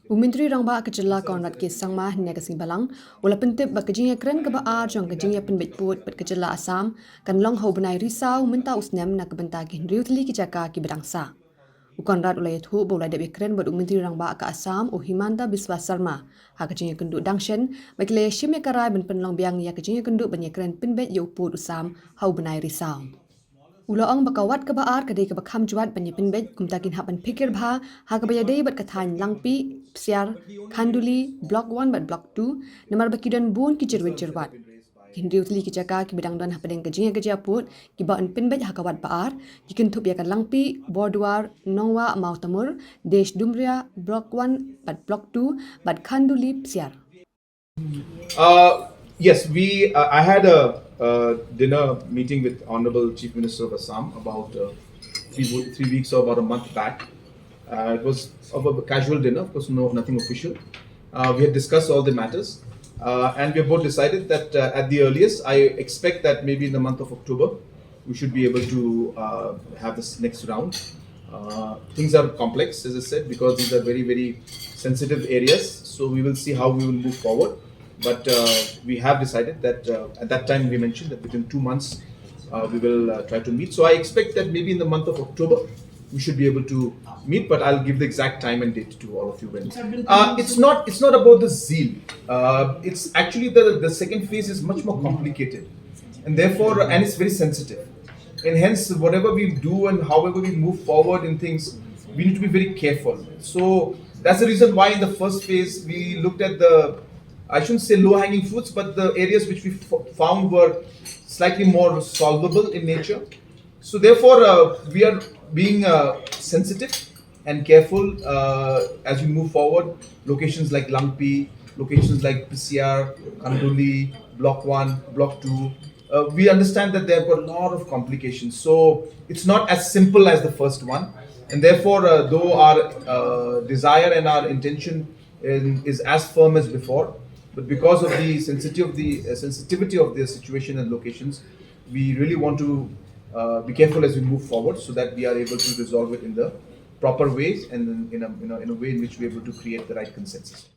Umentri rangba kecela konrat ke sangma hnya kasing balang wala pentip ba jingiakren ka ba jong jingia pynbeit put pat kecela Assam kan long ho benai Risaw menta usnem na kebenta kin riutli ki jaka ki bedangsa ukonrat ulai thu bolai de kren bad umentri rangba ka Assam u Himanta Biswa Sarma ha ka jingia kendu dangshen bakle shime karai ben penlong biang ya ka jingia kendu banya kren pynbeit yo put usam ho benai Risaw Ulaong bakawat ka baar kadai ka bakham juat banyi pynbeit kumtakin hapan pikir bha ha ka bayadai bat kathan langpi psiar khanduli block 1 bat block 2 namar bakidon bun ki jirwat Hindri utli ki jaka ki bidang don hapadeng ka jinga ka japut ki ba an pynbeit ha kawat baar ki kentup ya kan langpi bordwar nongwa mau tamur desh dumria block 1 bat block 2 bat khanduli psiar Yes, I had a dinner meeting with Honorable Chief Minister of Assam about 3 weeks or about a month back. It was of a casual dinner, of course, nothing official. We had discussed all the matters, and we have both decided that at the earliest, I expect that maybe in the month of October, we should be able to have this next round. Things are complex, as I said, because these are very, very sensitive areas. So we will see how we will move forward. But we have decided that at that time we mentioned that within 2 months we will try to meet. So I expect that maybe in the month of October we should be able to meet. But I'll give the exact time and date to all of you when. It's not about the zeal. It's actually the second phase is much more complicated, and therefore and it's very sensitive. And hence, whatever we do and however we move forward in things, we need to be very careful. So that's the reason why in the first phase we looked at I shouldn't say low-hanging fruits, but the areas which we found were slightly more solvable in nature. So therefore, we are being sensitive and careful as we move forward. Locations like Langpi, locations like PCR, Kanduli, Block 1, Block 2, we understand that there were a lot of complications. So it's not as simple as the first one. And therefore, though our desire and our intention is as firm as before, but because of the sensitivity of the situation and locations, we really want to be careful as we move forward so that we are able to resolve it in the proper ways and in a way in which we are able to create the right consensus.